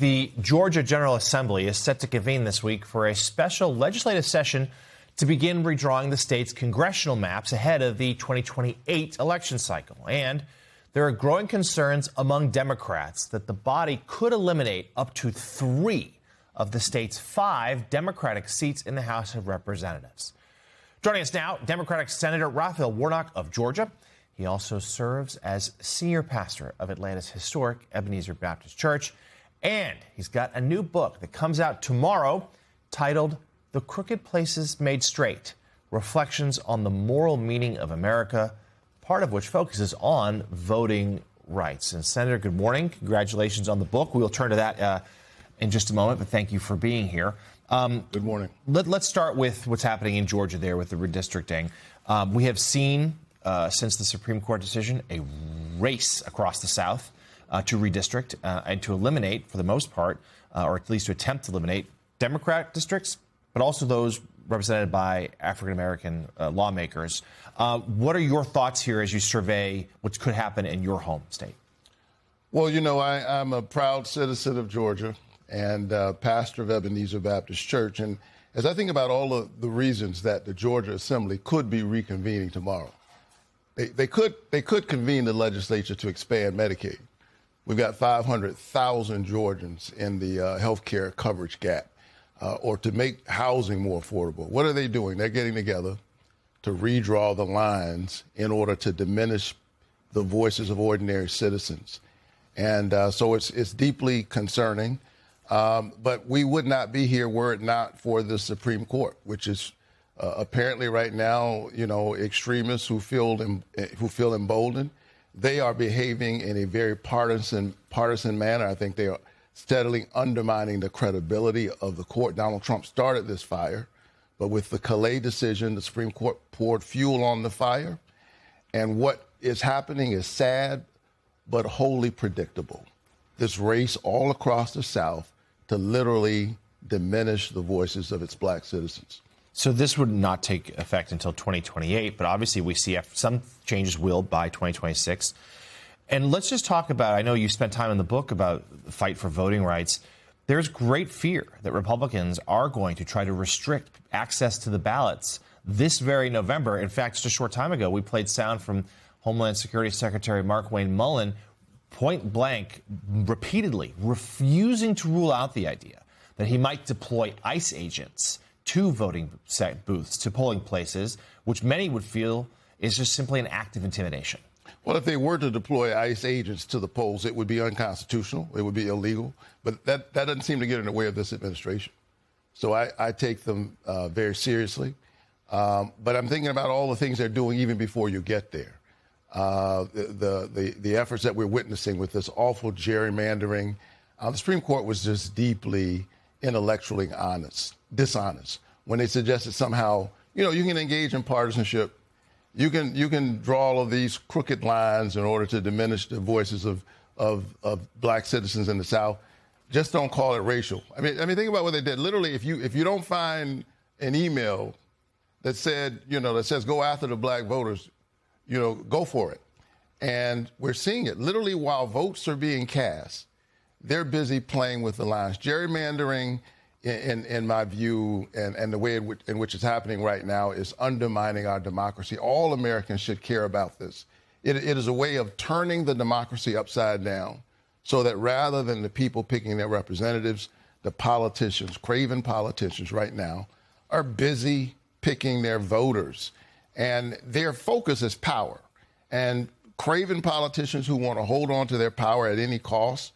The Georgia General Assembly is set to convene this week for a special legislative session to begin redrawing the state's congressional maps ahead of the 2028 election cycle. And there are growing concerns among Democrats that the body could eliminate up to 3 of the state's 5 Democratic seats in the House of Representatives. Joining us now, Democratic Senator Raphael Warnock of Georgia. He also serves as senior pastor of Atlanta's historic Ebenezer Baptist Church. And he's got a new book that comes out tomorrow titled The Crooked Places Made Straight, Reflections on the Moral Meaning of America, part of which focuses on voting rights. And Senator, good morning. Congratulations on the book. We'll turn to that in just a moment, but thank you for being here. Good morning. Let's start with what's happening in Georgia there with the redistricting. We have seen, since the Supreme Court decision, a race across the South to redistrict and to eliminate, for the most part, or at least to attempt to eliminate, Democratic districts, but also those represented by African-American lawmakers. What are your thoughts here as you survey what could happen in your home state? Well, you know, I'm a proud citizen of Georgia and pastor of Ebenezer Baptist Church. And as I think about all of the reasons that the Georgia Assembly could be reconvening tomorrow, they could convene the legislature to expand Medicaid. We've got 500,000 Georgians in the health care coverage gap, or to make housing more affordable. What are they doing? They're getting together to redraw the lines in order to diminish the voices of ordinary citizens. And so it's deeply concerning. But we would not be here were it not for the Supreme Court, which is apparently right now, you know, extremists who feel emboldened. They are behaving in a very partisan manner. I think they are steadily undermining the credibility of the court. Donald Trump started this fire, but with the Calais decision, the Supreme Court poured fuel on the fire. And what is happening is sad, but wholly predictable. This race all across the South to literally diminish the voices of its black citizens. So this would not take effect until 2028, but obviously we see some changes will by 2026. And let's just talk about, I know you spent time in the book about the fight for voting rights. There's great fear that Republicans are going to try to restrict access to the ballots this very November. In fact, just a short time ago, we played sound from Homeland Security Secretary Markwayne Mullin, point blank, repeatedly refusing to rule out the idea that he might deploy ICE agents to voting booths, to polling places, which many would feel is just simply an act of intimidation. Well, if they were to deploy ICE agents to the polls, it would be unconstitutional. It would be illegal. But that doesn't seem to get in the way of this administration. So I take them very seriously. But I'm thinking about all the things they're doing even before you get there. The efforts that we're witnessing with this awful gerrymandering. The Supreme Court was just deeply intellectually dishonest when they suggested somehow, you know, you can engage in partisanship. You can draw all of these crooked lines in order to diminish the voices of black citizens in the South. Just don't call it racial. I mean, think about what they did. Literally, if you don't find an email that said, you know, that says go after the black voters, you know, go for it. And we're seeing it. Literally, while votes are being cast, they're busy playing with the lines. Gerrymandering, in my view, and the way in which it's happening right now is undermining our democracy. All Americans should care about this. It is a way of turning the democracy upside down so that rather than the people picking their representatives, the politicians, craven politicians right now, are busy picking their voters. And their focus is power. And craven politicians who want to hold on to their power at any cost,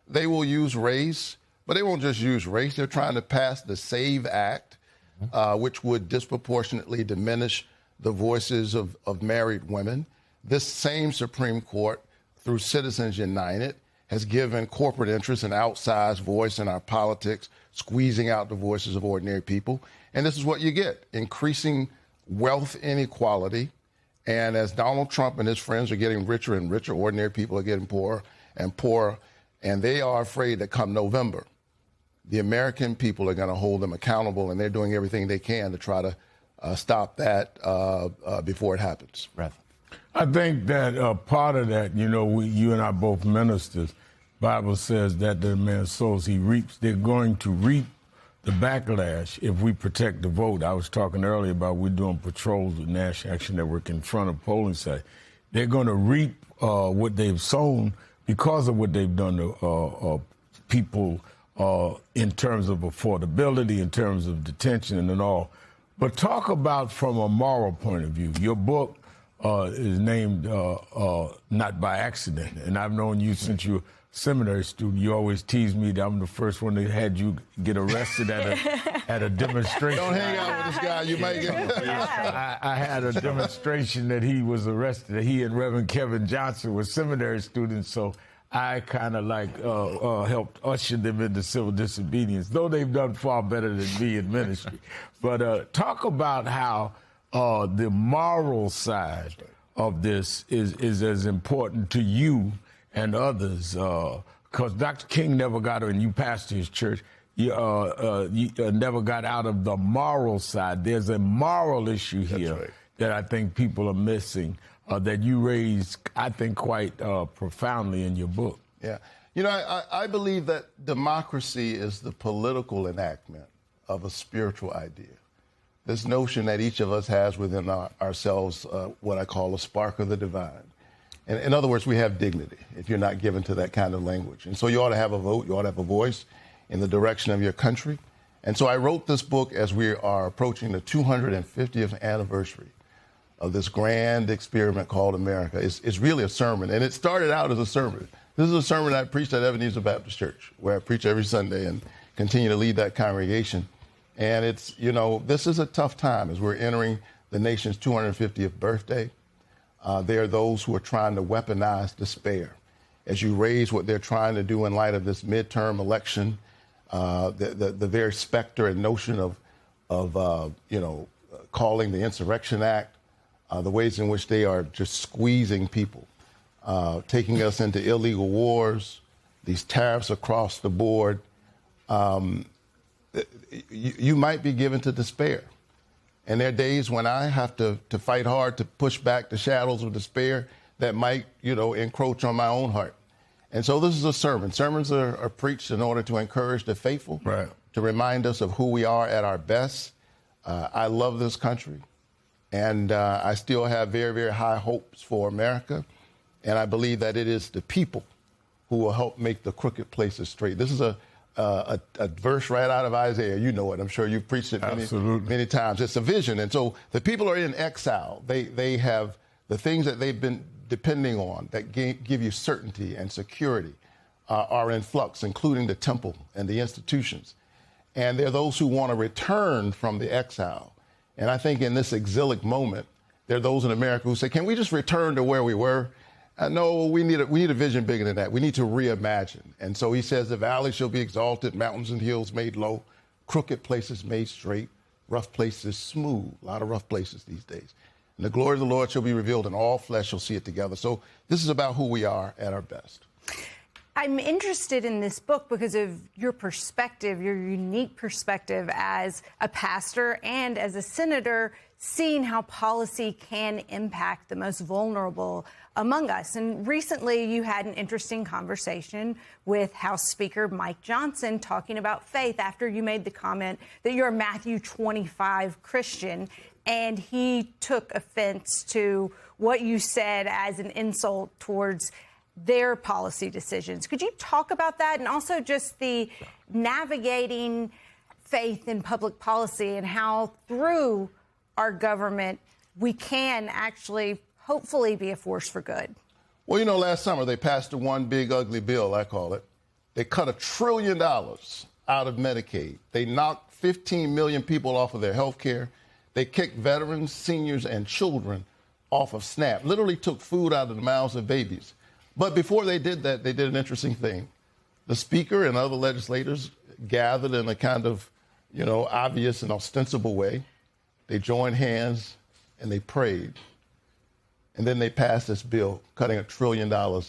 they will use race, but they won't just use race. They're trying to pass the SAVE Act, which would disproportionately diminish the voices of married women. This same Supreme Court, through Citizens United, has given corporate interests an outsized voice in our politics, squeezing out the voices of ordinary people. And this is what you get, increasing wealth inequality. And as Donald Trump and his friends are getting richer and richer, ordinary people are getting poorer and poorer. And they are afraid that come November, the American people are going to hold them accountable, and they're doing everything they can to try to stop that before it happens. Rev. I think that part of that, you know, you and I both ministers, Bible says that the man sows, he reaps. They're going to reap the backlash if we protect the vote. I was talking earlier about we're doing patrols with National Action Network in front of polling sites. They're going to reap what they've sown because of what they've done to people in terms of affordability, in terms of detention and all. But talk about from a moral point of view. Your book is named not by accident, and I've known you since you were a seminary student. You always tease me that I'm the first one that had you get arrested at a demonstration. Don't hang out with this guy. You might get... I had a demonstration that he was arrested. He and Reverend Kevin Johnson were seminary students, so I kind of helped usher them into civil disobedience, though they've done far better than me in ministry. But talk about how the moral side of this is as important to you and others, because Dr. King never got, and you pastor his church, you never got out of the moral side. There's a moral issue here that I think people are missing, that you raised, I think, quite profoundly in your book. Yeah. You know, I believe that democracy is the political enactment of a spiritual idea. This notion that each of us has within ourselves what I call a spark of the divine. And in other words, we have dignity if you're not given to that kind of language. And so you ought to have a vote, you ought to have a voice in the direction of your country. And so I wrote this book as we are approaching the 250th anniversary of this grand experiment called America. It's really a sermon, and it started out as a sermon. This is a sermon I preached at Ebenezer Baptist Church, where I preach every Sunday and continue to lead that congregation. And it's, you know, this is a tough time as we're entering the nation's 250th birthday. There are those who are trying to weaponize despair as you raise what they're trying to do in light of this midterm election, the very specter and notion of calling the Insurrection Act, the ways in which they are just squeezing people, taking us into illegal wars, these tariffs across the board. You might be given to despair. And there are days when I have to fight hard to push back the shadows of despair that might, encroach on my own heart. And so this is a sermon. Sermons are preached in order to encourage the faithful, right, to remind us of who we are at our best. I love this country, and I still have very, very high hopes for America. And I believe that it is the people who will help make the crooked places straight. This is a verse right out of Isaiah. You know it. I'm sure you've preached it many times. It's a vision. And so the people are in exile. They have the things that they've been depending on that give you certainty and security are in flux, including the temple and the institutions. And there are those who want to return from the exile. And I think in this exilic moment, there are those in America who say, can we just return to where we were? No, we need a vision bigger than that. We need to reimagine. And so he says, the valley shall be exalted, mountains and hills made low, crooked places made straight, rough places smooth. A lot of rough places these days. And the glory of the Lord shall be revealed, and all flesh shall see it together. So this is about who we are at our best. I'm interested in this book because of your perspective, your unique perspective as a pastor and as a senator, seeing how policy can impact the most vulnerable among us. And recently you had an interesting conversation with House Speaker Mike Johnson talking about faith after you made the comment that you're a Matthew 25 Christian, and he took offense to what you said as an insult towards their policy decisions. Could you talk about that, and also just the navigating faith in public policy and how through our government we can actually hopefully be a force for good? Well, last summer they passed the one big ugly bill, I call it. They cut $1 trillion out of Medicaid. They knocked 15 million people off of their health care. They kicked veterans, seniors, and children off of SNAP, literally took food out of the mouths of babies. But before they did that, they did an interesting thing. The speaker and other legislators gathered in a kind of, obvious and ostensible way. They joined hands and they prayed. And then they passed this bill, cutting $1 trillion out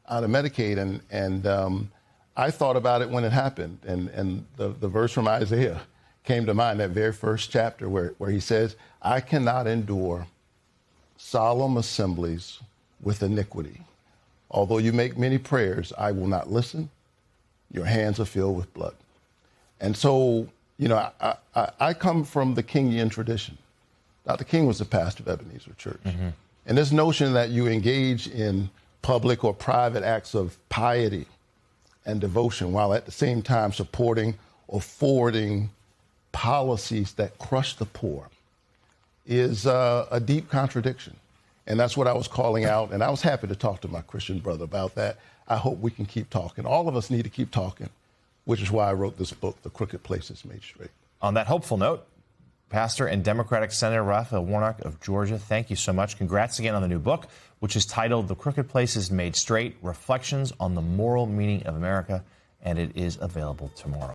of Medicaid. And I thought about it when it happened. And the verse from Isaiah came to mind, that very first chapter where he says, I cannot endure solemn assemblies with iniquity, Although you make many prayers, I will not listen. Your hands are filled with blood. And so, you know, I come from the Kingian tradition. Dr. King was the pastor of Ebenezer Church. Mm-hmm. And this notion that you engage in public or private acts of piety and devotion while at the same time supporting or forwarding policies that crush the poor is a deep contradiction. And that's what I was calling out. And I was happy to talk to my Christian brother about that. I hope we can keep talking. All of us need to keep talking, which is why I wrote this book, The Crooked Places Made Straight. On that hopeful note, Pastor and Democratic Senator Raphael Warnock of Georgia, thank you so much. Congrats again on the new book, which is titled The Crooked Places Made Straight, Reflections on the Moral Meaning of America, and it is available tomorrow.